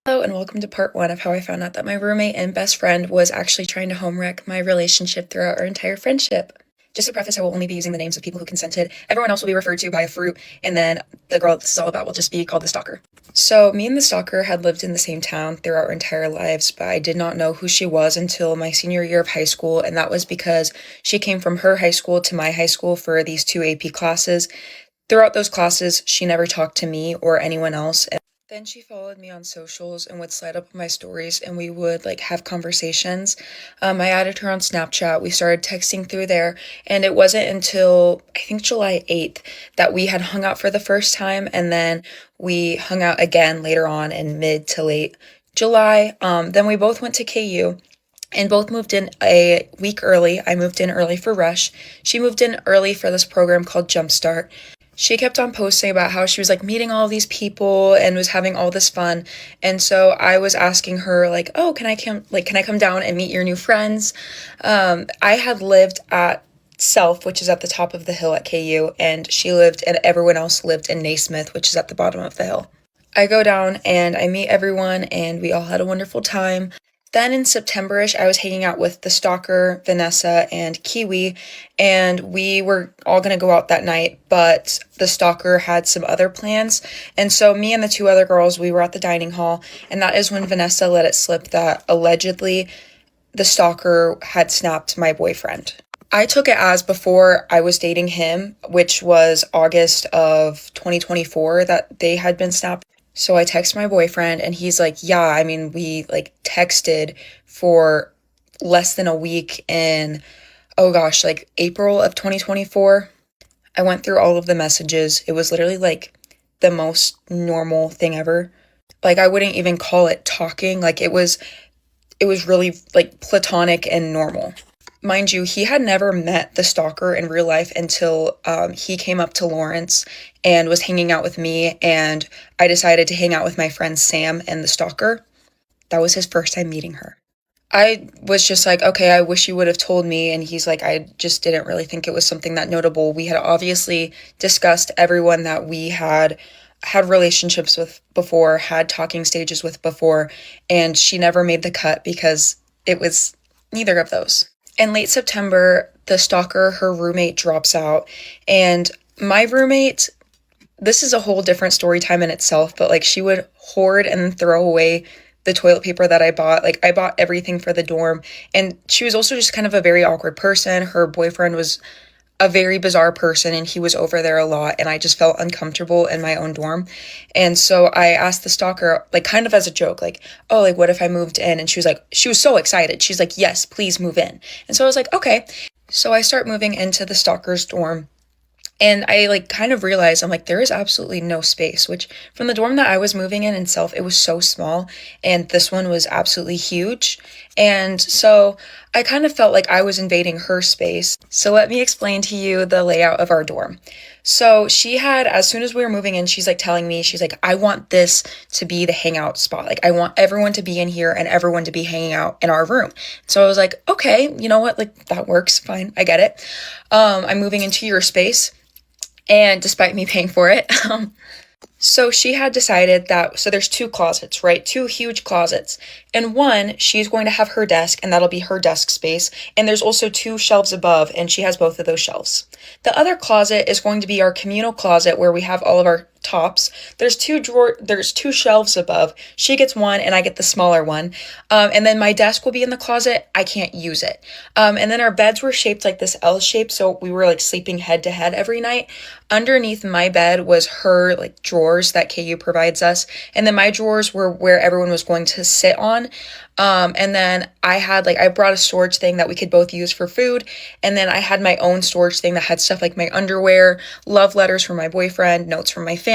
Hello and welcome to part one of how I found out that my roommate and best friend was actually trying to home wreck my relationship throughout our entire friendship. Just to preface, I will only be using the names of people who consented. Everyone else will be referred to by a fruit, and then the girl this is all about will just be called the Stalker. So me and the Stalker had lived in the same town throughout our entire lives, but I did not know who she was until my senior year of high school, and that was because she came from her high school to my high school for these two AP classes. Throughout those classes, she never talked to me or anyone else. Then she followed me on socials and would slide up my stories and we would have conversations. I added her on Snapchat. We started texting through there, and it wasn't until I think July 8th that we had hung out for the first time, and then we hung out again later on in mid to late July. Then we both went to KU and both moved in a week early. I moved in early for Rush. She moved in early for this program called Jumpstart. She kept on posting about how she was meeting all these people and was having all this fun. And so I was asking her "Oh, can I come down and meet your new friends?" I had lived at Self, which is at the top of the hill at KU, and everyone else lived in Naismith, which is at the bottom of the hill. I go down and I meet everyone and we all had a wonderful time. Then in September-ish, I was hanging out with the Stalker, Vanessa, and Kiwi, and we were all going to go out that night, but the Stalker had some other plans, and so me and the two other girls, we were at the dining hall, and that is when Vanessa let it slip that allegedly the Stalker had snapped my boyfriend. I took it as before I was dating him, which was August of 2024, that they had been snapped. So I text my boyfriend and he's like, yeah, I mean, we texted for less than a week in, oh gosh, April of 2024. I went through all of the messages. It was literally the most normal thing ever. I wouldn't even call it talking. It was really platonic and normal. Mind you, he had never met the Stalker in real life until he came up to Lawrence and was hanging out with me, and I decided to hang out with my friend Sam and the Stalker. That was his first time meeting her. I was just okay, I wish you would have told me, and he's I just didn't really think it was something that notable. We had obviously discussed everyone that we had relationships with before, had talking stages with before, and she never made the cut because it was neither of those. In late September, the Stalker, her roommate, drops out, and my roommate, this is a whole different story time in itself, but she would hoard and throw away the toilet paper that I bought. I bought everything for the dorm, and she was also just kind of a very awkward person. Her boyfriend was a very bizarre person, and he was over there a lot, and I just felt uncomfortable in my own dorm. And so I asked the Stalker, kind of as a joke, oh, what if I moved in? And she was so excited. She's yes, please move in. And so I was okay. So I start moving into the Stalker's dorm, and I kind of realized, I'm there is absolutely no space, which from the dorm that I was moving in Self, it was so small, and this one was absolutely huge. And so I kind of felt like I was invading her space. So let me explain to you the layout of our dorm. So she had, as soon as we were moving in, she's telling me, she's I want this to be the hangout spot. I want everyone to be in here and everyone to be hanging out in our room. So I was okay, you know what? That works. Fine. I get it. I'm moving into your space. And despite me paying for it, so she had decided that, so there's two closets, right? Two huge closets. And one, she's going to have her desk, and that'll be her desk space. And there's also two shelves above, and she has both of those shelves. The other closet is going to be our communal closet where we have all of our tops. There's two shelves above. She gets one and I get the smaller one. And then my desk will be in the closet. I can't use it. And then our beds were shaped this L shape. So we were sleeping head to head every night. Underneath my bed was her drawers that KU provides us. And then my drawers were where everyone was going to sit on. And then I had I brought a storage thing that we could both use for food. And then I had my own storage thing that had stuff my underwear, love letters from my boyfriend, notes from my family,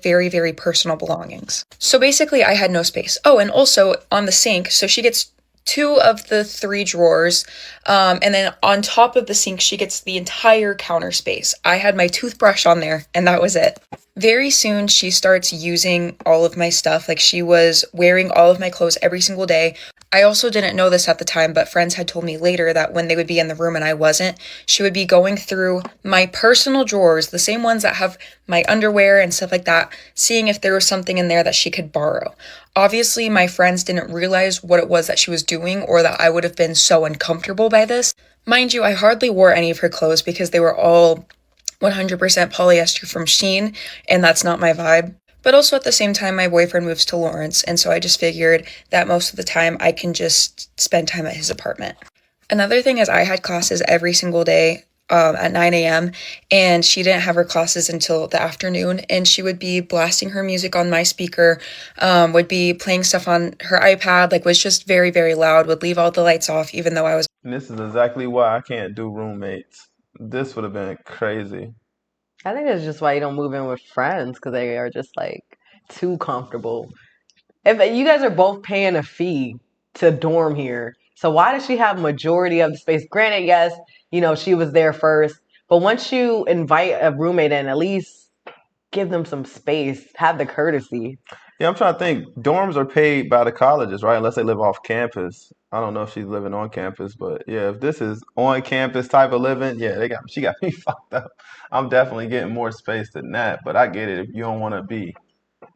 very, very personal belongings. So basically I had no space. Oh, and also on the sink, so she gets two of the three drawers, and then on top of the sink, she gets the entire counter space. I had my toothbrush on there, and that was it. Very soon, she starts using all of my stuff. She was wearing all of my clothes every single day. I also didn't know this at the time, but friends had told me later that when they would be in the room and I wasn't, she would be going through my personal drawers, the same ones that have my underwear and stuff like that, seeing if there was something in there that she could borrow. Obviously, my friends didn't realize what it was that she was doing or that I would have been so uncomfortable by this. Mind you, I hardly wore any of her clothes because they were all 100% polyester from Shein, and that's not my vibe. But also at the same time, my boyfriend moves to Lawrence, and so I just figured that most of the time I can just spend time at his apartment. Another thing is I had classes every single day at 9 a.m., and she didn't have her classes until the afternoon, and she would be blasting her music on my speaker, would be playing stuff on her iPad, like was just very, very loud, would leave all the lights off, even though I was. And this is exactly why I can't do roommates. This would have been crazy. I think that's just why you don't move in with friends because they are just like too comfortable. If you guys are both paying a fee to dorm here, so why does she have majority of the space? Granted, yes, she was there first, but once you invite a roommate in, at least give them some space, have the courtesy. Yeah, I'm trying to think. Dorms are paid by the colleges, right? Unless they live off campus. I don't know if she's living on campus, but yeah, if this is on campus type of living, yeah, she got me fucked up. I'm definitely getting more space than that, but I get it if you don't want to be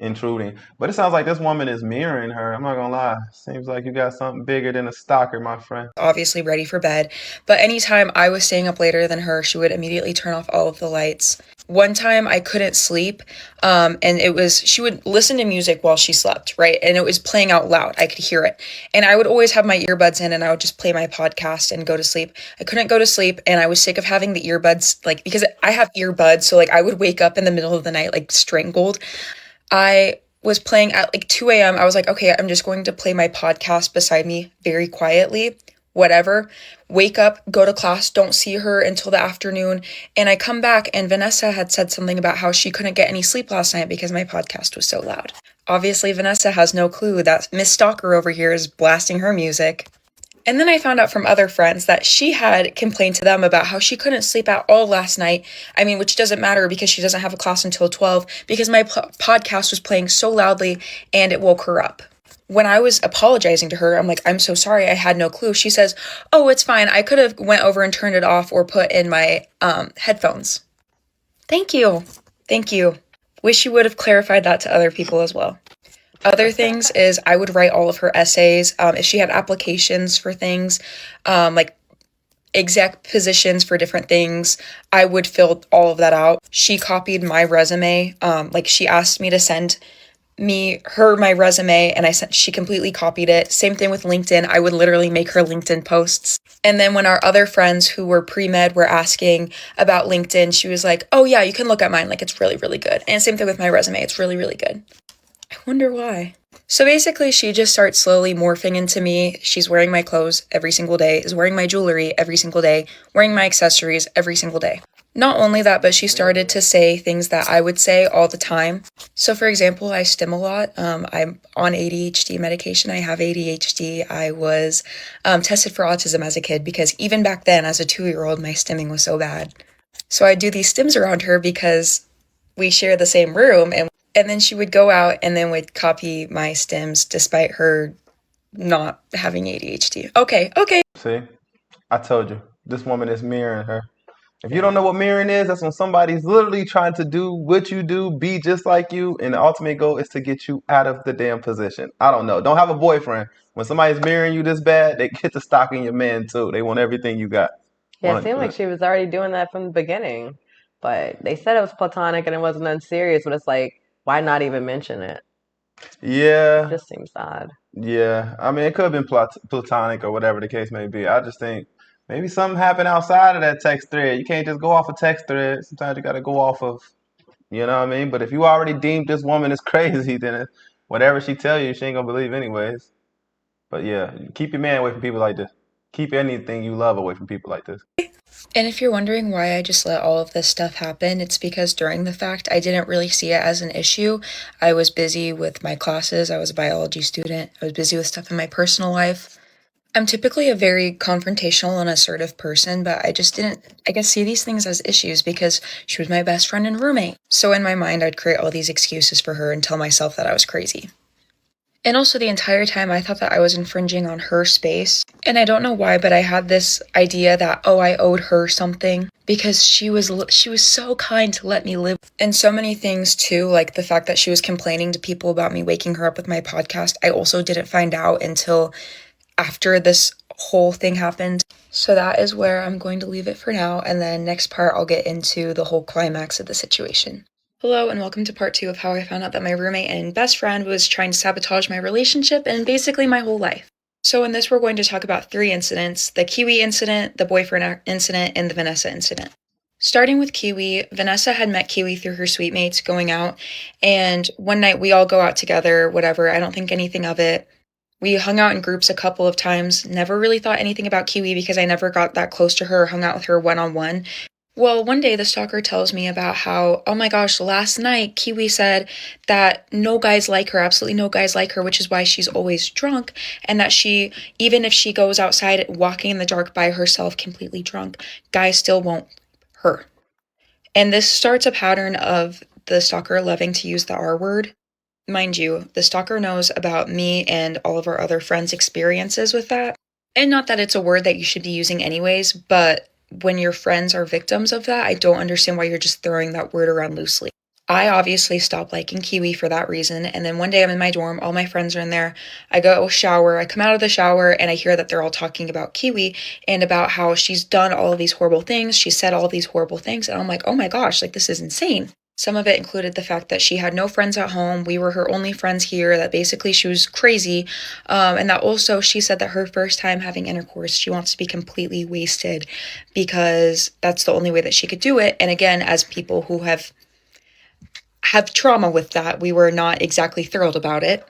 intruding. But it sounds like this woman is mirroring her. I'm not gonna lie. Seems like you got something bigger than a stalker, my friend. Obviously ready for bed, but anytime I was staying up later than her, she would immediately turn off all of the lights. One time I couldn't sleep, and she would listen to music while she slept, right? And it was playing out loud. I could hear it. And I would always have my earbuds in and I would just play my podcast and go to sleep. I couldn't go to sleep and I was sick of having the earbuds, like, because I have earbuds, so like I would wake up in the middle of the night, like strangled. I was playing at like 2 a.m. I was like, okay, I'm just going to play my podcast beside me very quietly, whatever. Wake up, go to class, don't see her until the afternoon. And I come back and Vanessa had said something about how she couldn't get any sleep last night because my podcast was so loud. Obviously, Vanessa has no clue that Miss Stalker over here is blasting her music. And then I found out from other friends that she had complained to them about how she couldn't sleep at all last night. I mean, which doesn't matter because she doesn't have a class until 12 because my podcast was playing so loudly and it woke her up. When I was apologizing to her, I'm like, I'm so sorry, I had no clue. She says, oh, it's fine. I could have went over and turned it off or put in my headphones. Thank you. Thank you. Wish you would have clarified that to other people as well. Other things is I would write all of her essays. If she had applications for things, like exact positions for different things, I would fill all of that out. She copied my resume. Like she asked me to send my resume and she completely copied it. Same thing with LinkedIn. I would literally make her LinkedIn posts. And then when our other friends who were pre-med were asking about LinkedIn, she was like, oh yeah, you can look at mine. Like it's really, really good. And same thing with my resume. It's really, really good. I wonder why. So basically, she just starts slowly morphing into me. She's wearing my clothes every single day, is wearing my jewelry every single day, wearing my accessories every single day. Not only that, but she started to say things that I would say all the time. So for example, I stim a lot. I'm on ADHD medication. I have ADHD. I was tested for autism as a kid because even back then, as a 2-year-old, my stimming was so bad. So I do these stims around her because we share the same room, and then she would go out and then would copy my stims despite her not having ADHD. Okay. See, I told you, this woman is mirroring her. If you don't know what mirroring is, that's when somebody's literally trying to do what you do, be just like you, and the ultimate goal is to get you out of the damn position. I don't know. Don't have a boyfriend. When somebody's mirroring you this bad, they get to stalking your man too. They want everything you got. Yeah, it seemed like she was already doing that from the beginning. But they said it was platonic and it wasn't unserious, but it's like, why not even mention it? Yeah. It just seems odd. Yeah. I mean, it could have been platonic or whatever the case may be. I just think maybe something happened outside of that text thread. You can't just go off a text thread. Sometimes you got to go off of, you know what I mean? But if you already deemed this woman as crazy, then whatever she tell you, she ain't going to believe anyways. But yeah, keep your man away from people like this. Keep anything you love away from people like this. And if you're wondering why I just let all of this stuff happen, it's because during the fact I didn't really see it as an issue. I was busy with my classes. I was a biology student. I was busy with stuff in my personal life. I'm typically a very confrontational and assertive person, but I just didn't, I guess, see these things as issues because she was my best friend and roommate. So in my mind, I'd create all these excuses for her and tell myself that I was crazy. And also the entire time I thought that I was infringing on her space. And I don't know why, but I had this idea that, oh, I owed her something because she was so kind to let me live. And so many things too, like the fact that she was complaining to people about me waking her up with my podcast. I also didn't find out until after this whole thing happened. So that is where I'm going to leave it for now. And then next part, I'll get into the whole climax of the situation. Hello and welcome to part 2 of how I found out that my roommate and best friend was trying to sabotage my relationship and basically my whole life. So in this, we're going to talk about 3 incidents: the Kiwi incident, the boyfriend incident, and the Vanessa incident. Starting with Kiwi, Vanessa had met Kiwi through her suite mates going out, and one night we all go out together, whatever, I don't think anything of it. We hung out in groups a couple of times, never really thought anything about Kiwi because I never got that close to her or hung out with her one-on-one. Well, one day the stalker tells me about how, oh my gosh, last night Kiwi said that no guys like her, absolutely no guys like her, which is why she's always drunk, and that she, even if she goes outside walking in the dark by herself completely drunk, guys still won't her. And this starts a pattern of the stalker loving to use the R word. Mind you, the stalker knows about me and all of our other friends' experiences with that. And not that it's a word that you should be using anyways, but when your friends are victims of that, I don't understand why you're just throwing that word around loosely. I obviously stopped liking Kiwi for that reason, and then one day I'm in my dorm, all my friends are in there, I go shower, I come out of the shower, and I hear that they're all talking about Kiwi and about how she's done all of these horrible things, she said all of these horrible things, and I'm like, oh my gosh, like this is insane. Some of it included the fact that she had no friends at home, we were her only friends here, that basically she was crazy, and that also she said that her first time having intercourse, she wants to be completely wasted because that's the only way that she could do it. And again, as people who have trauma with that, we were not exactly thrilled about it.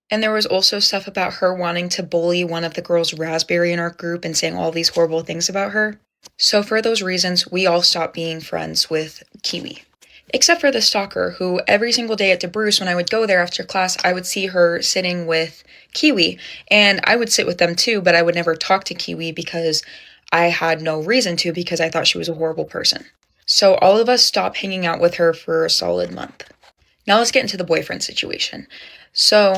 And there was also stuff about her wanting to bully one of the girls, Raspberry, in our group and saying all these horrible things about her. So for those reasons, we all stopped being friends with Kiwi. Except for the stalker, who every single day at DeBruce, when I would go there after class, I would see her sitting with Kiwi, and I would sit with them too, but I would never talk to Kiwi because I had no reason to, because I thought she was a horrible person. So all of us stopped hanging out with her for a solid month. Now let's get into the boyfriend situation. So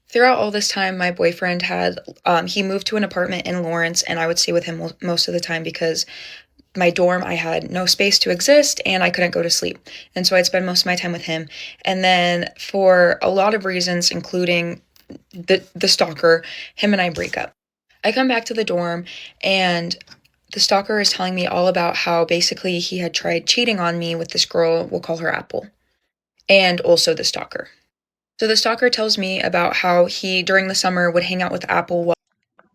throughout all this time, my boyfriend had, he moved to an apartment in Lawrence, and I would stay with him most of the time because my dorm, I had no space to exist and I couldn't go to sleep. And so I'd spend most of my time with him. And then for a lot of reasons, including the stalker, him and I break up. I come back to the dorm and the stalker is telling me all about how basically he had tried cheating on me with this girl, we'll call her Apple, and also the stalker. So the stalker tells me about how he, during the summer, would hang out with Apple.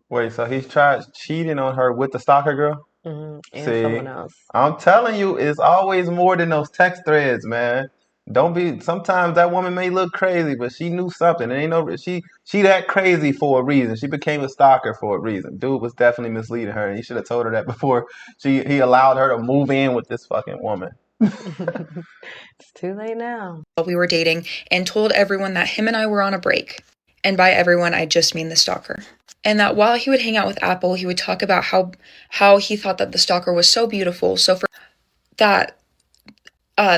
Wait, so he's tried cheating on her with the stalker girl? And See, someone else. I'm telling you, it's always more than those text threads, man. Don't be. Sometimes that woman may look crazy, but she knew something. It ain't no. She that crazy for a reason. She became a stalker for a reason. Dude was definitely misleading her, and he should have told her that before he allowed her to move in with this fucking woman. It's too late now. We were dating and told everyone that him and I were on a break. And by everyone, I just mean the stalker. And that while he would hang out with Apple, he would talk about how he thought that the stalker was so beautiful. So for that,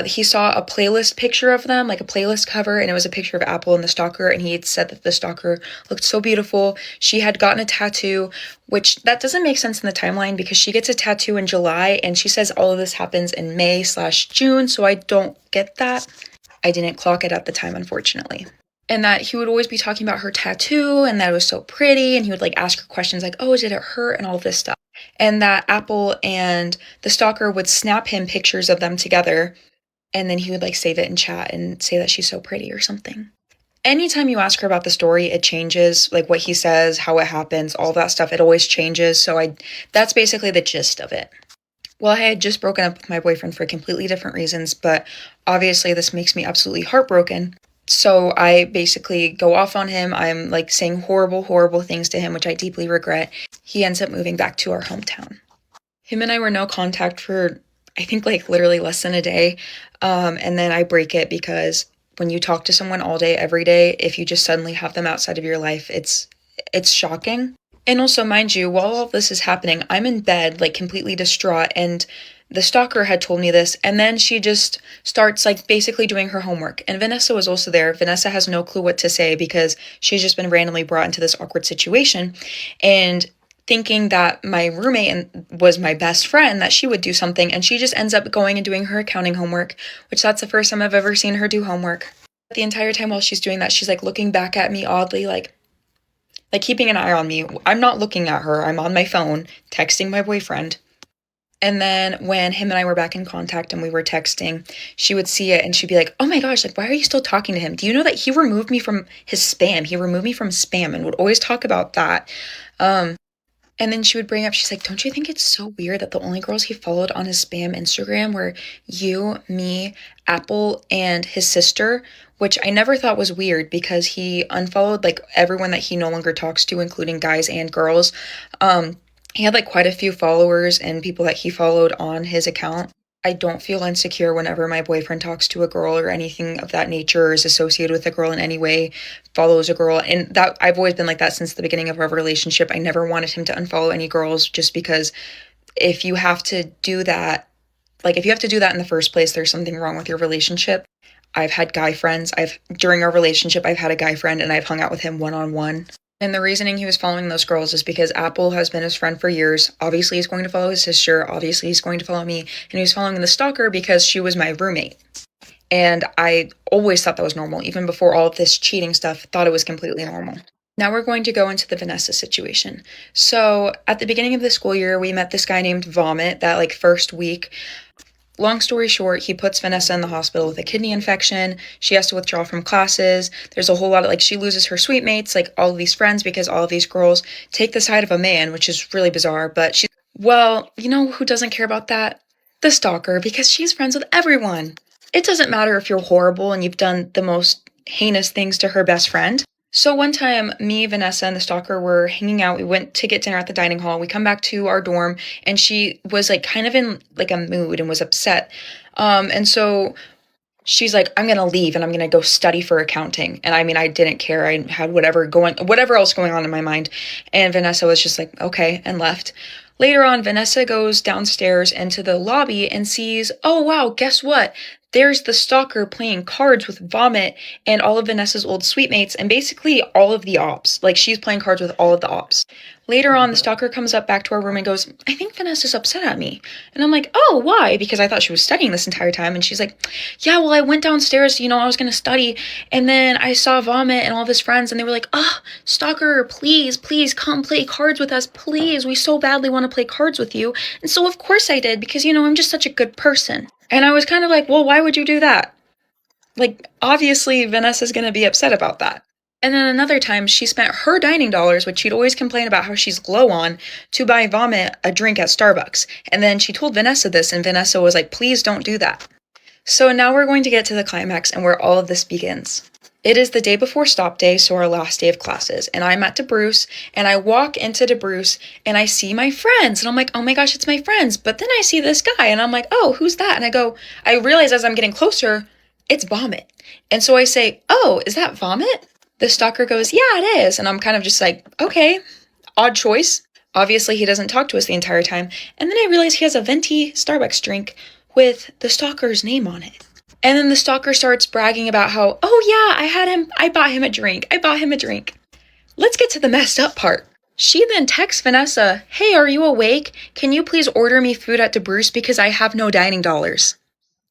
he saw a playlist picture of them, like a playlist cover, and it was a picture of Apple and the stalker, and he had said that the stalker looked so beautiful. She had gotten a tattoo, which that doesn't make sense in the timeline because she gets a tattoo in July, and she says all of this happens in May/June, so I don't get that. I didn't clock it at the time, unfortunately. And that he would always be talking about her tattoo and that it was so pretty, and he would like ask her questions like, oh, did it hurt, and all this stuff. And that Apple and the stalker would snap him pictures of them together, and then he would like save it in chat and say that she's so pretty or something. Anytime you ask her about the story, it changes, like what he says, how it happens, all that stuff, it always changes. So that's basically the gist of it. Well, I had just broken up with my boyfriend for completely different reasons, but obviously this makes me absolutely heartbroken. So I basically go off on him. I'm like saying horrible, horrible things to him, which I deeply regret. He ends up moving back to our hometown. Him and I were no contact for, I think, like literally less than a day. And then I break it because when you talk to someone all day, every day, if you just suddenly have them outside of your life, it's shocking. And also, mind you, while all this is happening, I'm in bed, like completely distraught, and the stalker had told me this, and then she just starts like basically doing her homework. And Vanessa was also there. Vanessa has no clue what to say because she's just been randomly brought into this awkward situation. And thinking that my roommate was my best friend, that she would do something, and she just ends up going and doing her accounting homework, which that's the first time I've ever seen her do homework. The entire time while she's doing that, she's like looking back at me oddly, like keeping an eye on me. I'm not looking at her. I'm on my phone texting my boyfriend. And then when him and I were back in contact and we were texting, she would see it and she'd be like, "Oh my gosh, like why are you still talking to him? Do you know that he removed me from his spam? He removed me from spam," and would always talk about that. And then she would bring up, she's like, "Don't you think it's so weird that the only girls he followed on his spam Instagram were you, me, Apple, and his sister?" Which I never thought was weird because he unfollowed like everyone that he no longer talks to, including guys and girls. He had like quite a few followers and people that he followed on his account. I don't feel insecure whenever my boyfriend talks to a girl or anything of that nature, or is associated with a girl in any way, follows a girl. And that I've always been like that since the beginning of our relationship. I never wanted him to unfollow any girls just because if you have to do that, like if you have to do that in the first place, there's something wrong with your relationship. I've had guy friends. During our relationship, I've had a guy friend and I've hung out with him one-on-one. And the reasoning he was following those girls is because Apple has been his friend for years. Obviously, he's going to follow his sister. Obviously, he's going to follow me. And he was following the stalker because she was my roommate. And I always thought that was normal. Even before all of this cheating stuff, thought it was completely normal. Now we're going to go into the Vanessa situation. So at the beginning of the school year, we met this guy named Vomit that like first week. Long story short, he puts Vanessa in the hospital with a kidney infection. She has to withdraw from classes. There's a whole lot of like, she loses her suite mates, like all of these friends, because all of these girls take the side of a man, which is really bizarre. But she's, well, you know who doesn't care about that? The stalker, because she's friends with everyone. It doesn't matter if you're horrible and you've done the most heinous things to her best friend. So one time, me, Vanessa, and the stalker were hanging out. We went to get dinner at the dining hall. We come back to our dorm, and she was like kind of in like a mood and was upset. And so she's like, "I'm gonna leave and I'm gonna go study for accounting." And I mean, I didn't care. I had whatever else going on in my mind. And Vanessa was just like, "Okay," and left. Later on, Vanessa goes downstairs into the lobby and sees, "Oh wow, guess what? There's the stalker playing cards with Vomit and all of Vanessa's old suite mates and basically all of the ops. Like she's playing cards with all of the ops." Later on, the stalker comes up back to our room and goes, "I think Vanessa's upset at me." And I'm like, "Oh, why?" Because I thought she was studying this entire time. And she's like, "Yeah, well, I went downstairs, I was going to study. And then I saw Vomit and all of his friends. And they were like, 'Oh, stalker, please, please come play cards with us. Please, we so badly want to play cards with you.' And so, of course I did because, I'm just such a good person." And I was kind of like, "Well, why would you do that?" Like, obviously, Vanessa's going to be upset about that. And then another time, she spent her dining dollars, which she'd always complain about how she's low on, to buy Vomit a drink at Starbucks. And then she told Vanessa this, and Vanessa was like, "Please don't do that." So now we're going to get to the climax and where all of this begins. It is the day before stop day, so our last day of classes, and I'm at DeBruce, and I walk into DeBruce, and I see my friends, and I'm like, "Oh my gosh, it's my friends." But then I see this guy, and I'm like, "Oh, who's that?" And I realize as I'm getting closer, it's Vomit. And so I say, "Oh, is that Vomit?" The stalker goes, "Yeah, it is." And I'm kind of just like, okay, odd choice. Obviously, he doesn't talk to us the entire time. And then I realize he has a venti Starbucks drink with the stalker's name on it. And then the stalker starts bragging about how, "Oh yeah, I bought him a drink. I bought him a drink." Let's get to the messed up part. She then texts Vanessa, "Hey, are you awake? Can you please order me food at DeBruce because I have no dining dollars?"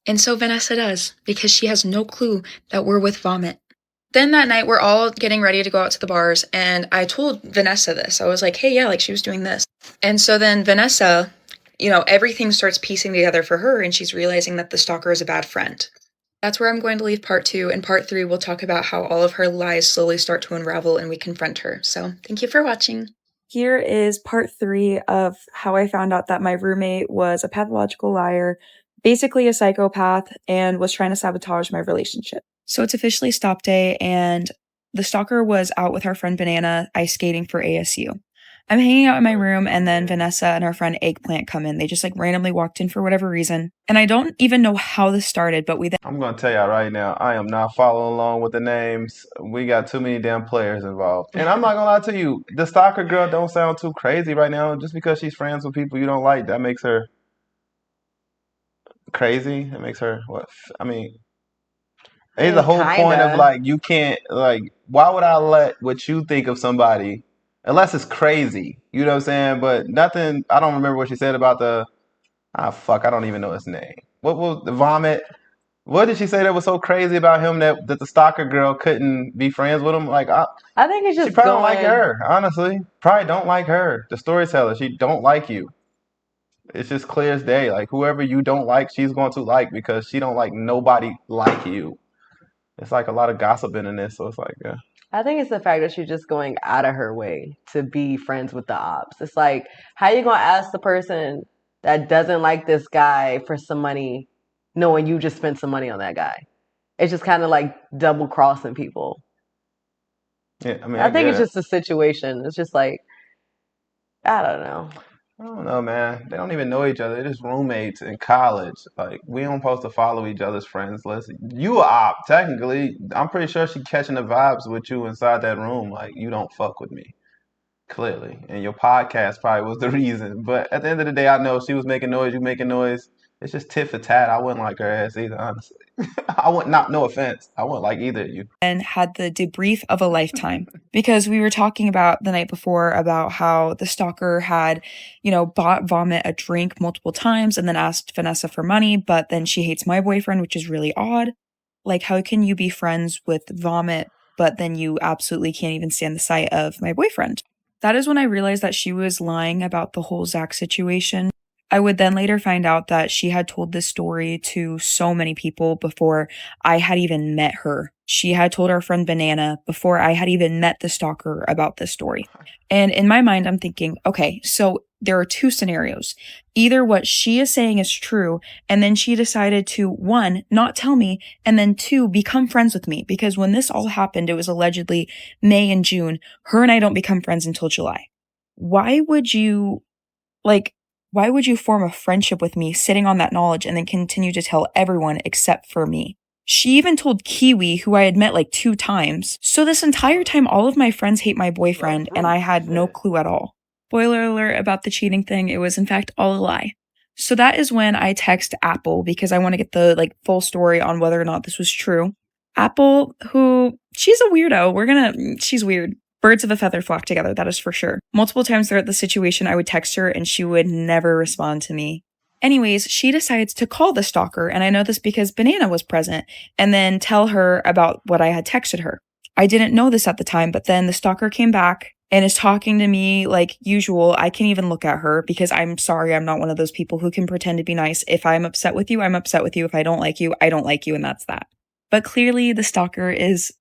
And so Vanessa does, because she has no clue that we're with Vomit. Then that night, we're all getting ready to go out to the bars, and I told Vanessa this. I was like, "Hey, yeah, like she was doing this." And so then Vanessa, everything starts piecing together for her, and she's realizing that the stalker is a bad friend. That's where I'm going to leave part 2. In part 3, we'll talk about how all of her lies slowly start to unravel and we confront her. So thank you for watching. Here is part 3 of how I found out that my roommate was a pathological liar, basically a psychopath, and was trying to sabotage my relationship. So it's officially stop day, and the stalker was out with our friend Banana ice skating for ASU. I'm hanging out in my room, and then Vanessa and our friend Eggplant come in. They just like randomly walked in for whatever reason. And I don't even know how this started, but I'm gonna tell y'all right now, I am not following along with the names. We got too many damn players involved. And I'm not gonna lie to you, the stalker girl don't sound too crazy right now. Just because she's friends with people you don't like, that makes her crazy. It makes her what? I mean, I it's the mean, whole point of kinda. like you can't like. Why would I let what you think of somebody, unless it's crazy? You know what I'm saying? But nothing. I don't remember what she said about the. Ah, fuck. I don't even know his name. What was the vomit? What did she say that was so crazy about him that the stalker girl couldn't be friends with him? Like, I think it's she just probably don't like going. her. Honestly, probably don't like her. The storyteller, she don't like you. It's just clear as day. Like whoever you don't like, she's going to like because she don't like nobody like you. It's like a lot of gossiping in this, so it's like, yeah. I think it's the fact that she's just going out of her way to be friends with the ops. It's like, how you gonna ask the person that doesn't like this guy for some money, knowing you just spent some money on that guy? It's just kind of like double crossing people. Yeah, I mean, I I think get it's it. just a situation. It's just like, I don't know. I don't know, man. They don't even know each other. They're just roommates in college. Like, we don't supposed to follow each other's friends list. You a op, technically. I'm pretty sure she catching the vibes with you inside that room. Like, you don't fuck with me, clearly. And your podcast probably was the reason. But at the end of the day, I know she was making noise, you making noise. It's just tit for tat. I wouldn't like her ass either, honestly. I would not, no offense. I wouldn't like either of you. And had the debrief of a lifetime because we were talking about the night before about how the stalker had, bought Vomit a drink multiple times and then asked Vanessa for money, but then she hates my boyfriend, which is really odd. Like, how can you be friends with Vomit, but then you absolutely can't even stand the sight of my boyfriend? That is when I realized that she was lying about the whole Zach situation. I would then later find out that she had told this story to so many people before I had even met her. She had told our friend Banana before I had even met the stalker about this story. And in my mind, I'm thinking, okay, so there are two scenarios. Either what she is saying is true, and then she decided to, one, not tell me, and then two, become friends with me. Because when this all happened, it was allegedly May and June. Her and I don't become friends until July. Why would you, like, why would you form a friendship with me sitting on that knowledge and then continue to tell everyone except for me? She even told Kiwi, who I had met like 2 times. So this entire time, all of my friends hate my boyfriend, and I had no clue at all. Spoiler alert about the cheating thing, it was in fact all a lie. So that is when I text Apple because I want to get the full story on whether or not this was true. Apple, who, she's a weirdo. She's weird. Birds of a feather flock together, that is for sure. Multiple times throughout the situation, I would text her and she would never respond to me. Anyways, she decides to call the stalker, and I know this because Banana was present, and then tell her about what I had texted her. I didn't know this at the time, but then the stalker came back and is talking to me like usual. I can't even look at her because I'm sorry, I'm not one of those people who can pretend to be nice. If I'm upset with you, I'm upset with you. If I don't like you, I don't like you, and that's that. But clearly, the stalker is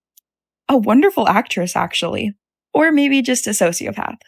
a wonderful actress, actually. Or maybe just a sociopath.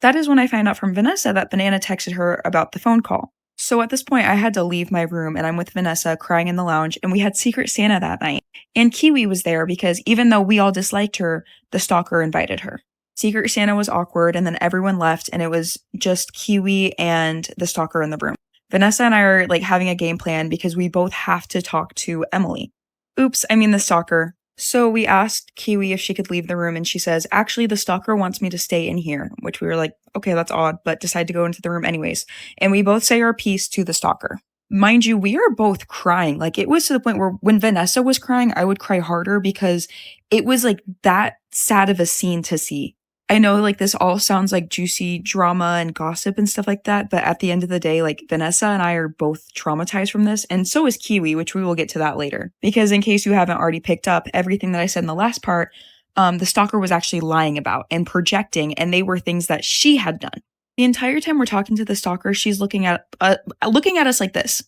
That is when I found out from Vanessa that Banana texted her about the phone call. So at this point, I had to leave my room and I'm with Vanessa crying in the lounge, and we had Secret Santa that night. And Kiwi was there because even though we all disliked her, the stalker invited her. Secret Santa was awkward and then everyone left and it was just Kiwi and the stalker in the room. Vanessa and I are having a game plan because we both have to talk to Emily. Oops, I mean the stalker. So we asked Kiwi if she could leave the room, and she says, actually, the stalker wants me to stay in here, which we were like, okay, that's odd, but decide to go into the room anyways. And we both say our piece to the stalker. Mind you, we are both crying. It was to the point where when Vanessa was crying, I would cry harder because it was that sad of a scene to see. I know this all sounds like juicy drama and gossip and stuff like that, but at the end of the day, Vanessa and I are both traumatized from this, and so is Kiwi, which we will get to that later. Because in case you haven't already picked up everything that I said in the last part, the stalker was actually lying about and projecting, and they were things that she had done. The entire time we're talking to the stalker, she's looking at us like this,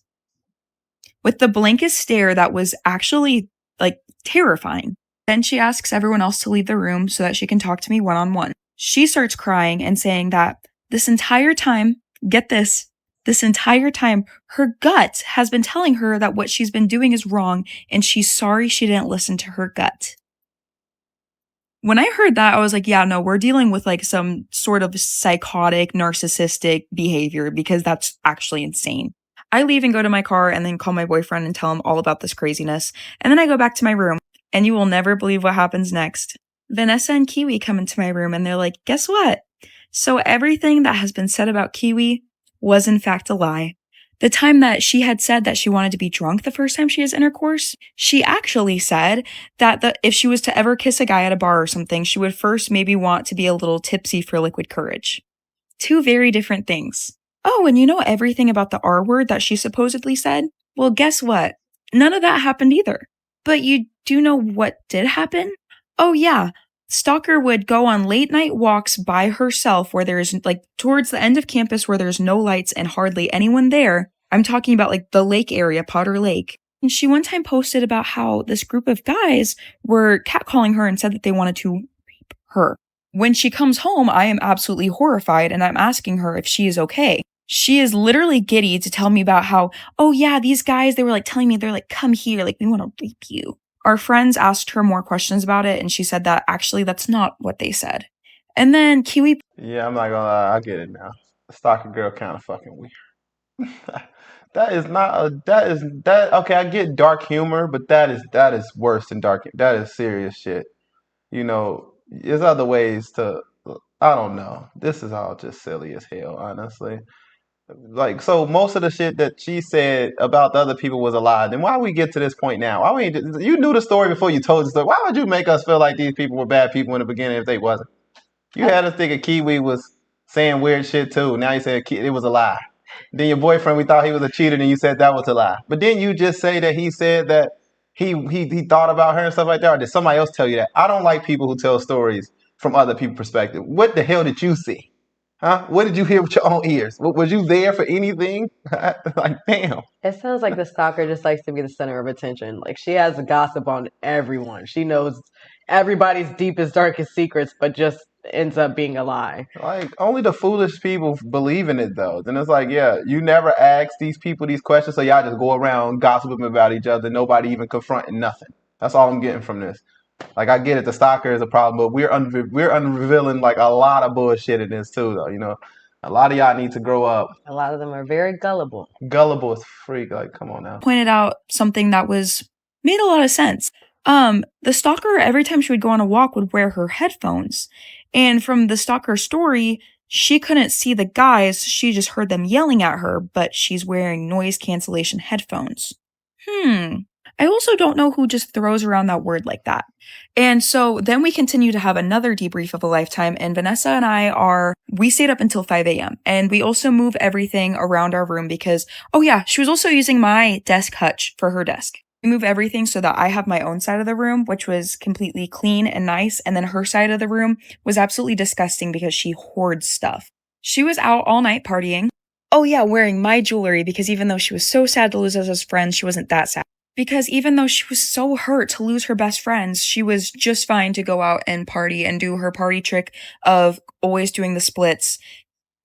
with the blankest stare that was actually terrifying. Then she asks everyone else to leave the room so that she can talk to me one-on-one. She starts crying and saying that this entire time, get this entire time, her gut has been telling her that what she's been doing is wrong and she's sorry she didn't listen to her gut. When I heard that, I was like, yeah, no, we're dealing with some sort of psychotic, narcissistic behavior because that's actually insane. I leave and go to my car and then call my boyfriend and tell him all about this craziness. And then I go back to my room. And you will never believe what happens next. Vanessa and Kiwi come into my room and they're like, guess what? So everything that has been said about Kiwi was in fact a lie. The time that she had said that she wanted to be drunk the first time she has intercourse, she actually said that if she was to ever kiss a guy at a bar or something, she would first maybe want to be a little tipsy for liquid courage. Two very different things. Oh, and you know everything about the R word that she supposedly said? Well, guess what? None of that happened either. But you do know what did happen? Oh, yeah. Stalker would go on late night walks by herself where there's like towards the end of campus where there's no lights and hardly anyone there. I'm talking about like the lake area, Potter Lake. And she one time posted about how this group of guys were catcalling her and said that they wanted to rape her. When she comes home, I am absolutely horrified and I'm asking her if she is okay. She is literally giddy to tell me about how, oh yeah, these guys, they were like telling me, they're like, come here, like we want to rape you. Our friends asked her more questions about it and she said that actually that's not what they said. And then Kiwi. Yeah, I'm not gonna lie, I get it now. Stalker girl kind of fucking weird. That is not a that okay, I get dark humor, but that is worse than dark. That is serious shit. You know, there's other ways to I don't know. This is all just silly as hell, honestly. Like, so most of the shit that she said about the other people was a lie. Then why we get to this point now? Why we you knew the story before you told the story. Why would you make us feel like these people were bad people in the beginning if they wasn't? You had us thinking Kiwi was saying weird shit too. Now you said it was a lie. Then your boyfriend, we thought he was a cheater, and you said that was a lie. But then you just say that he said that he thought about her and stuff like that. Or did somebody else tell you that? I don't like people who tell stories from other people's perspective. What the hell did you see? Huh? What did you hear with your own ears? Was you there for anything? Like, damn. It sounds like the stalker just likes to be the center of attention. Like she has gossip on everyone. She knows everybody's deepest, darkest secrets, but just ends up being a lie. Like, only the foolish people believe in it, though. Then it's like, yeah, you never ask these people these questions, so y'all just go around gossiping about each other, nobody even confronting nothing. That's all I'm getting from this. Like, I get it, the stalker is a problem, but we're unrevealing like a lot of bullshit in this too, though. You know, a lot of y'all need to grow up. A lot of them are very gullible. Gullible as freak. Like, come on now. Pointed out something that made a lot of sense. The stalker, every time she would go on a walk, would wear her headphones. And from the stalker story, she couldn't see the guys, she just heard them yelling at her, but she's wearing noise cancellation headphones. I also don't know who just throws around that word like that. And so then we continue to have another debrief of a lifetime, and Vanessa and we stayed up until 5 a.m. And we also move everything around our room because, oh yeah, she was also using my desk hutch for her desk. We move everything so that I have my own side of the room, which was completely clean and nice, and then her side of the room was absolutely disgusting because she hoards stuff. She was out all night partying. Oh yeah, wearing my jewelry because even though she was so sad to lose us as friends, she wasn't that sad. Because even though she was so hurt to lose her best friends, she was just fine to go out and party and do her party trick of always doing the splits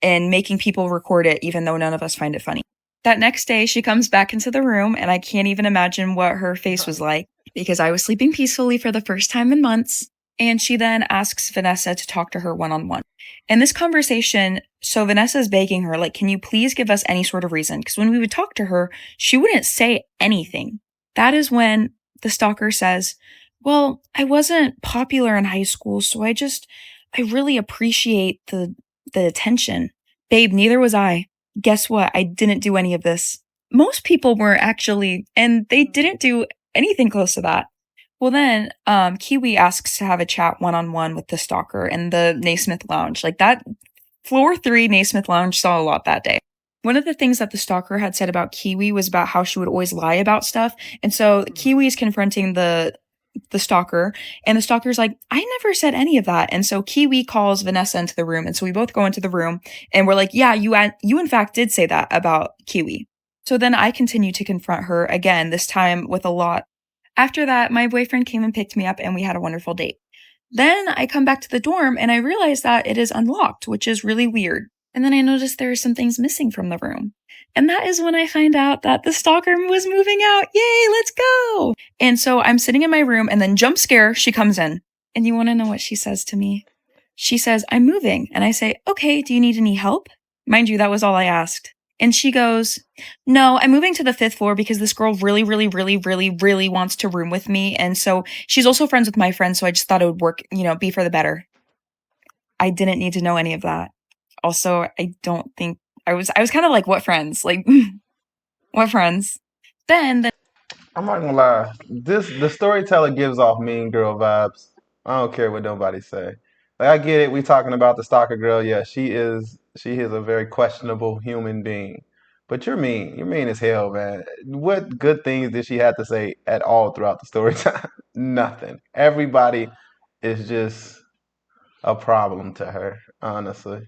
and making people record it, even though none of us find it funny. That next day, she comes back into the room, and I can't even imagine what her face was like because I was sleeping peacefully for the first time in months. And she then asks Vanessa to talk to her one-on-one. In this conversation, so Vanessa's begging her, like, can you please give us any sort of reason? Because when we would talk to her, she wouldn't say anything. That is when the stalker says, well, I wasn't popular in high school, so I really appreciate the attention. Babe, neither was I. Guess what? I didn't do any of this. Most people weren't actually, and they didn't do anything close to that. Well then, Kiwi asks to have a chat one-on-one with the stalker in the Naismith Lounge. Like that, floor 3 Naismith Lounge saw a lot that day. One of the things that the stalker had said about Kiwi was about how she would always lie about stuff. And so Kiwi is confronting the stalker, and the stalker's like, I never said any of that. And so Kiwi calls Vanessa into the room. And so we both go into the room and we're like, yeah, you in fact did say that about Kiwi. So then I continue to confront her again, this time with a lot. After that, my boyfriend came and picked me up and we had a wonderful date. Then I come back to the dorm and I realize that it is unlocked, which is really weird. And then I noticed there are some things missing from the room. And that is when I find out that the stalker was moving out. Yay, let's go! And so I'm sitting in my room and then jump scare, she comes in. And you want to know what she says to me? She says, I'm moving. And I say, okay, do you need any help? Mind you, that was all I asked. And she goes, no, I'm moving to the 5th floor because this girl really, really, really, really, really wants to room with me. And so she's also friends with my friends. So I just thought it would work, be for the better. I didn't need to know any of that. Also, I don't think I was kind of like, what friends? Like, What friends? Then I'm not gonna lie. The storyteller gives off mean girl vibes. I don't care what nobody say. Like I get it. We talking about the stalker girl. Yeah, she is a very questionable human being. But you're mean. You're mean as hell, man. What good things did she have to say at all throughout the story time? Nothing. Everybody is just a problem to her, honestly.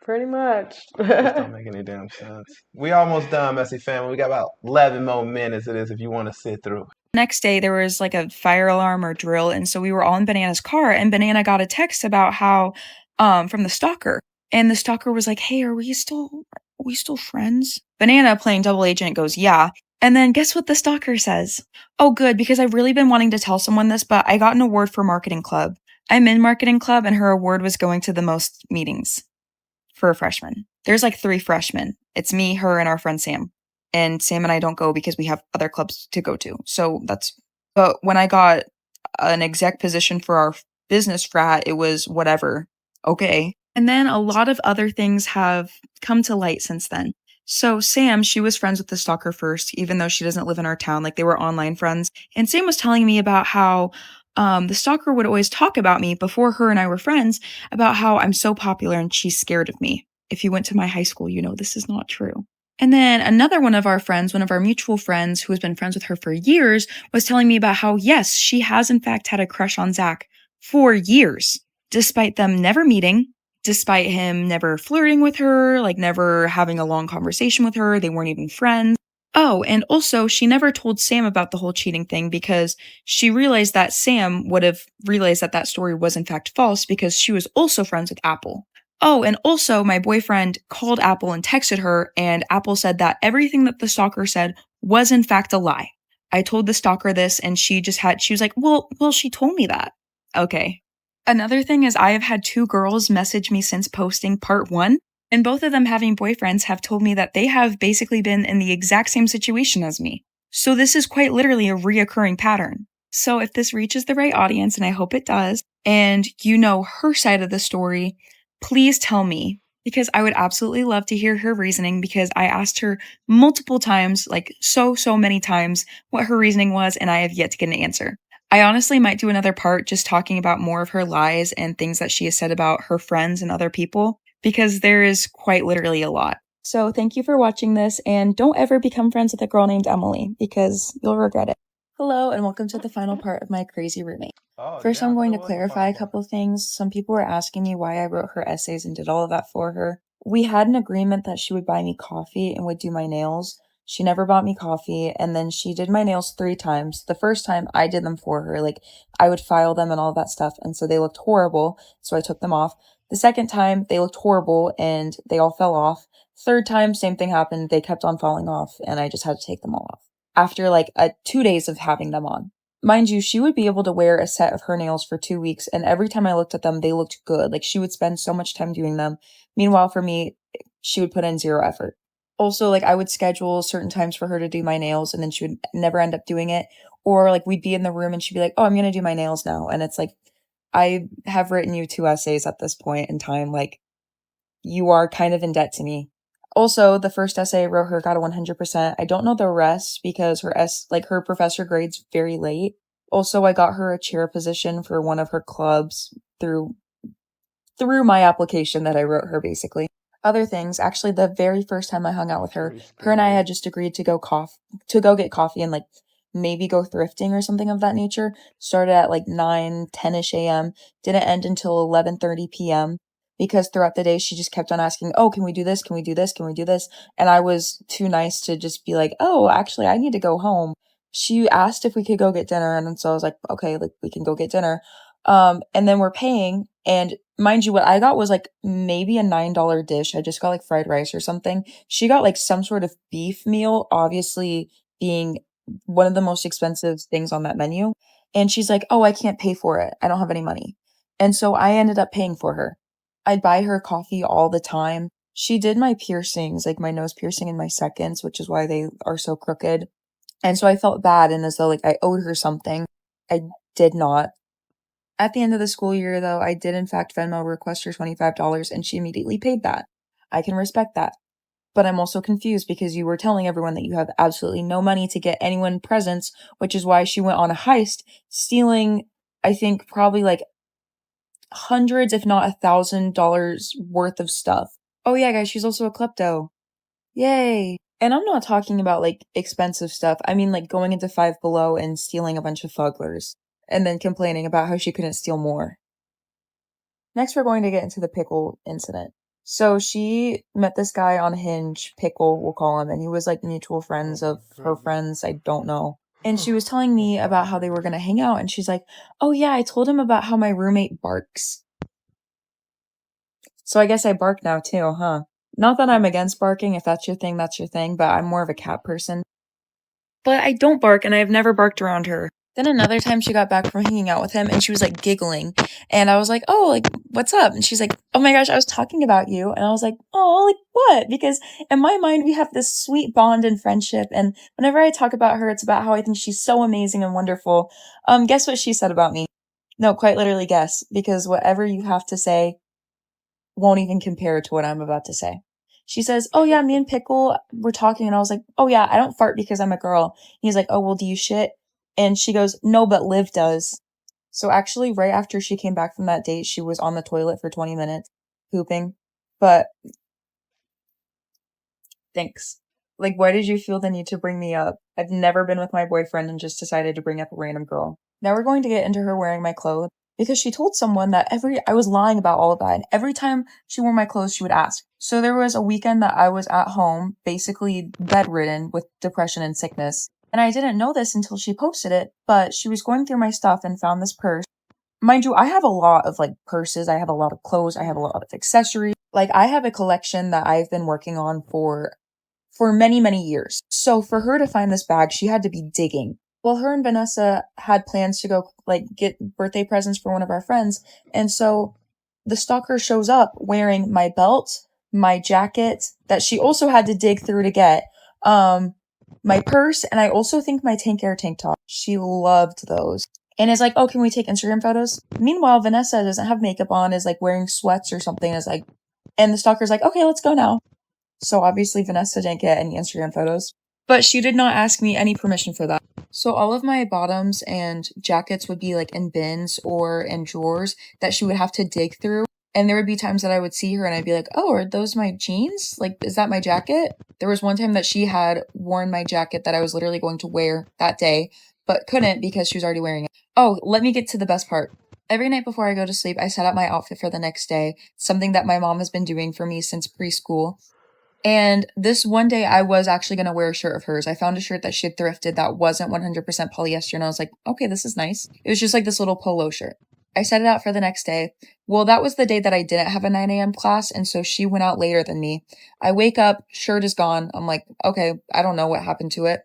Pretty much. Just don't make any damn sense. We almost done, Messy Family. We got about 11 more minutes of this if you want to sit through. next day there was like a fire alarm or drill, and so we were all in Banana's car, and Banana got a text about how from the stalker, and the stalker was like, hey, are we still friends? Banana, playing double agent, goes, yeah. And then guess what the stalker says? Oh, good, because I've really been wanting to tell someone this, but I got an award for marketing club. I'm in marketing club, and her award was going to the most meetings for a freshman. There's like 3 freshmen. It's me, her, and our friend Sam. And Sam and I don't go because we have other clubs to go to. So but when I got an exec position for our business frat, it was whatever. Okay. And then a lot of other things have come to light since then. So Sam, she was friends with the stalker first, even though she doesn't live in our town. Like, they were online friends. And Sam was telling me about how the stalker would always talk about me before her and I were friends, about how I'm so popular and she's scared of me. If you went to my high school, you know this is not true. And then another one of our friends, one of our mutual friends who has been friends with her for years, was telling me about how, yes, she has in fact had a crush on Zach for years, despite them never meeting, despite him never flirting with her, like never having a long conversation with her. They weren't even friends. Oh, and also, she never told Sam about the whole cheating thing because she realized that Sam would have realized that that story was in fact false because she was also friends with Apple. Oh, and also, my boyfriend called Apple and texted her, and Apple said that everything that the stalker said was in fact a lie. I told the stalker this, and she was like, well, she told me that. Okay. Another thing is, I have had 2 girls message me since posting part 1, and both of them, having boyfriends, have told me that they have basically been in the exact same situation as me. So this is quite literally a reoccurring pattern. So if this reaches the right audience, and I hope it does, and you know her side of the story, please tell me, because I would absolutely love to hear her reasoning, because I asked her multiple times, like so many times, what her reasoning was, and I have yet to get an answer. I honestly might do another part just talking about more of her lies and things that she has said about her friends and other people, because there is quite literally a lot. So thank you for watching this, and don't ever become friends with a girl named Emily, because you'll regret it. Hello, and welcome to the final part of my crazy roommate. Oh, First, damn, I I'm thought going it to was the clarify final a part. couple of things. Some people were asking me why I wrote her essays and did all of that for her. We had an agreement that she would buy me coffee and would do my nails. She never bought me coffee, and then she did my nails 3 times. The first time, I did them for her. Like, I would file them and all that stuff, and so they looked horrible, so I took them off. The second time, they looked horrible, and they all fell off. Third time, same thing happened. They kept on falling off, and I just had to take them all off. After, like, 2 days of having them on. Mind you, she would be able to wear a set of her nails for 2 weeks, and every time I looked at them, they looked good. Like, she would spend so much time doing them. Meanwhile, for me, she would put in 0 effort. Also, like, I would schedule certain times for her to do my nails, and then she would never end up doing it. Or, like, we'd be in the room and she'd be like, oh, I'm gonna do my nails now. And it's like, I have written you 2 essays at this point in time. Like, you are kind of in debt to me. Also, the first essay I wrote her got a 100%. I don't know the rest because her professor grades very late. Also, I got her a chair position for one of her clubs through my application that I wrote her, basically. Other things, actually, the very first time I hung out with That's her, pretty her and I scary. had just agreed to go get coffee and like maybe go thrifting or something of that nature. Started at like 9, 10-ish a.m. Didn't end until 11:30 p.m. because throughout the day she just kept on asking, "Oh, can we do this? Can we do this? Can we do this?" And I was too nice to just be like, "Oh, actually, I need to go home." She asked if we could go get dinner, and so I was like, "Okay, like we can go get dinner." And then we're paying, and mind you, what I got was like maybe a $9 dish. I just got like fried rice or something. She got like some sort of beef meal, obviously being one of the most expensive things on that menu. And she's like, "Oh, I can't pay for it. I don't have any money." And so I ended up paying for her. I'd buy her coffee all the time. She did my piercings, like my nose piercing and my seconds, which is why they are so crooked. And so I felt bad and as though like I owed her something. I did not. At the end of the school year, though, I did in fact Venmo request her $25, and she immediately paid that. I can respect that. But I'm also confused because you were telling everyone that you have absolutely no money to get anyone presents, which is why she went on a heist, stealing, I think, probably like hundreds, if not $1,000 worth of stuff. Oh yeah, guys, she's also a klepto. Yay. And I'm not talking about like expensive stuff. I mean like going into Five Below and stealing a bunch of fugglers and then complaining about how she couldn't steal more. Next, we're going to get into the pickle incident. So she met this guy on Hinge, Pickle, we'll call him, and he was like mutual friends of her friends. I don't know. And she was telling me about how they were going to hang out, and she's like, oh yeah, I told him about how my roommate barks. So I guess I bark now too, huh? Not that I'm against barking. If that's your thing, that's your thing, but I'm more of a cat person. But I don't bark, and I've never barked around her. Then another time she got back from hanging out with him and she was like giggling. And I was like, oh, like, what's up? And she's like, oh my gosh, I was talking about you. And I was like, oh, like what? Because in my mind, we have this sweet bond and friendship. And whenever I talk about her, it's about how I think she's so amazing and wonderful. Guess what she said about me? No, quite literally guess, because whatever you have to say won't even compare to what I'm about to say. She says, oh yeah, me and Pickle were talking. And I was like, oh yeah, I don't fart because I'm a girl. He's like, oh, well, do you shit? And she goes, no, but Liv does. So actually, right after she came back from that date, she was on the toilet for 20 minutes pooping. But thanks. Like, why did you feel the need to bring me up? I've never been with my boyfriend and just decided to bring up a random girl. Now we're going to get into her wearing my clothes because she told someone that I was lying about all of that. And every time she wore my clothes, she would ask. So there was a weekend that I was at home, basically bedridden with depression and sickness. And I didn't know this until she posted it, but she was going through my stuff and found this purse. Mind you, I have a lot of like purses, I have a lot of clothes, I have a lot of accessories. Like I have a collection that I've been working on for many, many years. So for her to find this bag, she had to be digging. Well, her and Vanessa had plans to go like get birthday presents for one of our friends. And so the stalker shows up wearing my belt, my jacket that she also had to dig through to get, my purse, and I also think my Tank Air tank top. She loved those. And is like, oh, can we take Instagram photos? Meanwhile, Vanessa doesn't have makeup on, is like wearing sweats or something, is like, and the stalker's like, okay, let's go now. So obviously Vanessa didn't get any Instagram photos, but she did not ask me any permission for that. So all of my bottoms and jackets would be like in bins or in drawers that she would have to dig through. And there would be times that I would see her and I'd be like, oh, are those my jeans? Like, is that my jacket? There was one time that she had worn my jacket that I was literally going to wear that day, but couldn't because she was already wearing it. Oh, let me get to the best part. Every night before I go to sleep, I set out my outfit for the next day, something that my mom has been doing for me since preschool. And this one day I was actually going to wear a shirt of hers. I found a shirt that she had thrifted that wasn't 100% polyester. And I was like, okay, this is nice. It was just like this little polo shirt. I set it out for the next day. Well, that was the day that I didn't have a 9 a.m. class. And so she went out later than me. I wake up, shirt is gone. I'm like, okay, I don't know what happened to it.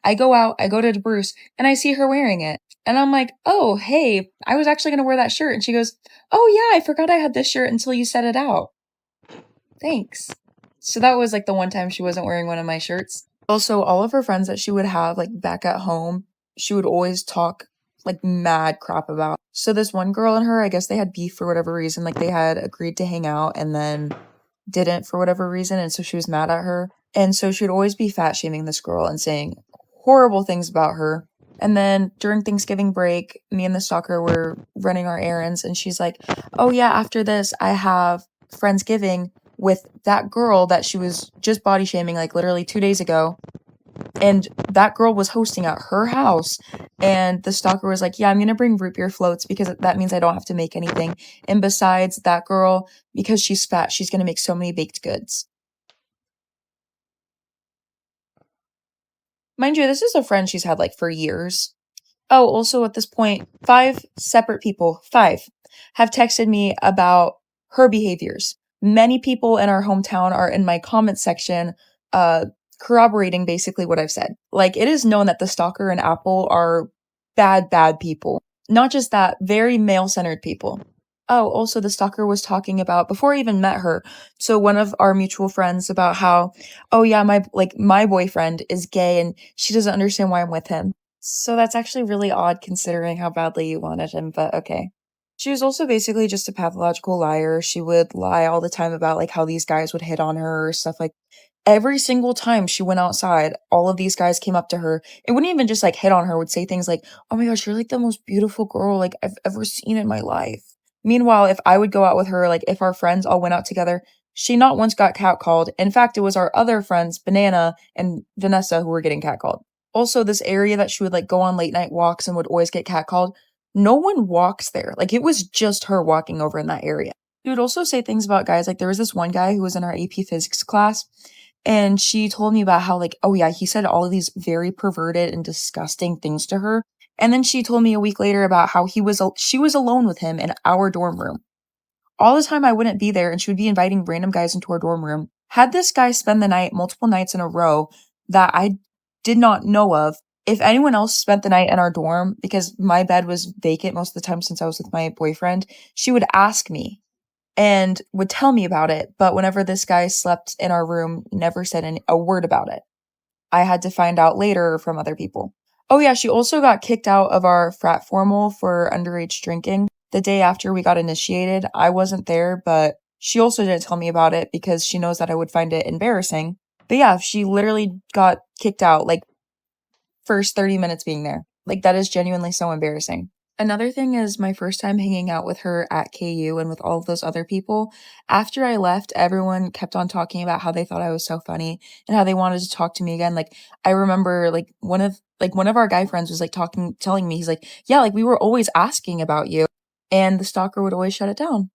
I go out, I go to Bruce, and I see her wearing it. And I'm like, oh, hey, I was actually going to wear that shirt. And she goes, oh, yeah, I forgot I had this shirt until you set it out. Thanks. So that was like the one time she wasn't wearing one of my shirts. Also, all of her friends that she would have like back at home, she would always talk like mad crap about. So this one girl and her, I guess they had beef for whatever reason. Like they had agreed to hang out and then didn't for whatever reason. And so she was mad at her. And so she would always be fat shaming this girl and saying horrible things about her. And then during Thanksgiving break, me and the stalker were running our errands. And she's like, oh yeah, after this, I have Friendsgiving with that girl that she was just body shaming like literally 2 days ago. And that girl was hosting at her house. And the stalker was like, yeah, I'm going to bring root beer floats because that means I don't have to make anything. And besides, that girl, because she's fat, she's going to make so many baked goods. Mind you, this is a friend she's had like for years. Oh, also at this point, 5 separate people, 5, have texted me about her behaviors. Many people in our hometown are in my comment section, corroborating basically what I've said. Like, it is known that the stalker and Apple are bad, bad people. Not just that, very male-centered people. Oh, also the stalker was talking about, before I even met her, so one of our mutual friends about how, oh yeah, my boyfriend is gay and she doesn't understand why I'm with him. So that's actually really odd considering how badly you wanted him, but okay. She was also basically just a pathological liar. She would lie all the time about like how these guys would hit on her or stuff like every single time she went outside, all of these guys came up to her. It wouldn't even just like hit on her, would say things like, "Oh my gosh, you're like the most beautiful girl like I've ever seen in my life." Meanwhile, if I would go out with her, like if our friends all went out together, she not once got catcalled. In fact, it was our other friends, Banana and Vanessa, who were getting catcalled. Also, this area that she would like go on late night walks and would always get catcalled, no one walks there. Like it was just her walking over in that area. She would also say things about guys. Like there was this one guy who was in our AP physics class, and she told me about how, like, oh yeah, he said all of these very perverted and disgusting things to her. And then she told me a week later about how she was alone with him in our dorm room. All the time I wouldn't be there, and she would be inviting random guys into our dorm room. Had this guy spend the night multiple nights in a row that I did not know of. If anyone else spent the night in our dorm, because my bed was vacant most of the time since I was with my boyfriend, she would ask me and would tell me about it. But whenever this guy slept in our room, never said a word about it. I had to find out later from other people. Oh yeah, she also got kicked out of our frat formal for underage drinking. The day after we got initiated, I wasn't there, but she also didn't tell me about it because she knows that I would find it embarrassing. But yeah, she literally got kicked out like first 30 minutes being there. Like that is genuinely so embarrassing. Another thing is my first time hanging out with her at KU and with all of those other people. After I left, everyone kept on talking about how they thought I was so funny and how they wanted to talk to me again. Like I remember one of our guy friends was like telling me, he's like, "Yeah, like we were always asking about you." And the stalker would always shut it down.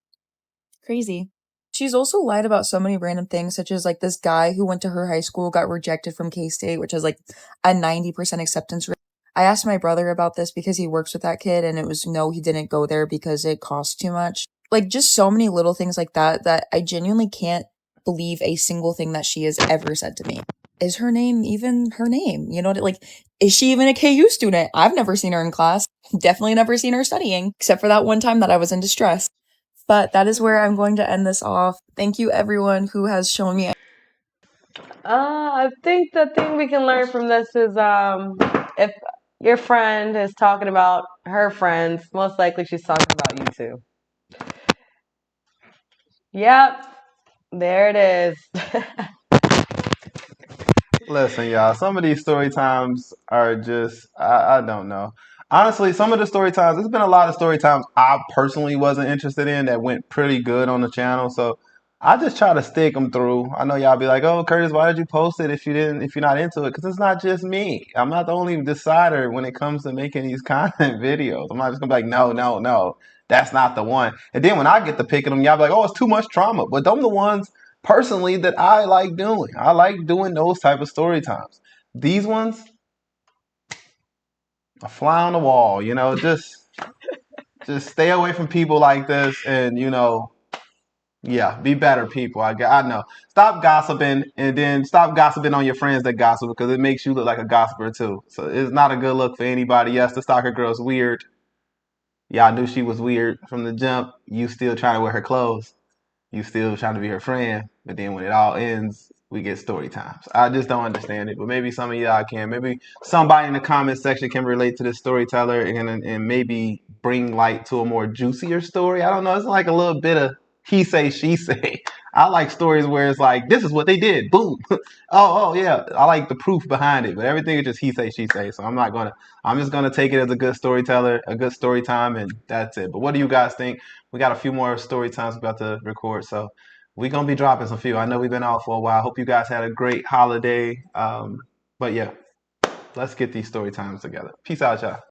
Crazy. She's also lied about so many random things, such as like this guy who went to her high school got rejected from K-State, which has like a 90% acceptance rate. I asked my brother about this because he works with that kid, and it was no, he didn't go there because it costs too much. Like just so many little things like that that I genuinely can't believe a single thing that she has ever said to me. Is her name even her name? You know, like, is she even a KU student? I've never seen her in class. Definitely never seen her studying, except for that one time that I was in distress. But that is where I'm going to end this off. Thank you, everyone who has shown me. I think the thing we can learn from this is if your friend is talking about her friends, most likely she's talking about you too. Yep, there it is. Listen, y'all, some of these story times are just, I don't know. Honestly, some of the story times, there's been a lot of story times I personally wasn't interested in that went pretty good on the channel. So I just try to stick them through. I know y'all be like, "Oh, Curtis, why did you post it if you're not into it?" Because it's not just me. I'm not the only decider when it comes to making these content videos. I'm not just gonna be like, "No, no, no, that's not the one." And then when I get to picking them, y'all be like, "Oh, it's too much trauma." But them the ones personally that I like doing. I like doing those type of story times. These ones, a fly on the wall, just stay away from people like this, and yeah, be better people. I know. Stop gossiping, and then stop gossiping on your friends that gossip, because it makes you look like a gossiper too. So it's not a good look for anybody. Yes, the stalker girl's weird. Y'all knew she was weird from the jump. You still trying to wear her clothes. You still trying to be her friend, but then when it all ends, we get story times. I just don't understand it, but maybe some of y'all can. Maybe somebody in the comment section can relate to this storyteller and maybe bring light to a more juicier story. I don't know. It's like a little bit of he say, she say. I like stories where it's like, this is what they did. Boom. Oh, yeah. I like the proof behind it, but everything is just he say, she say. So I'm just gonna take it as a good storyteller, a good story time, and that's it. But what do you guys think? We got a few more story times about to record, so we're gonna be dropping some few. I know we've been out for a while. Hope you guys had a great holiday. But yeah, let's get these story times together. Peace out, y'all.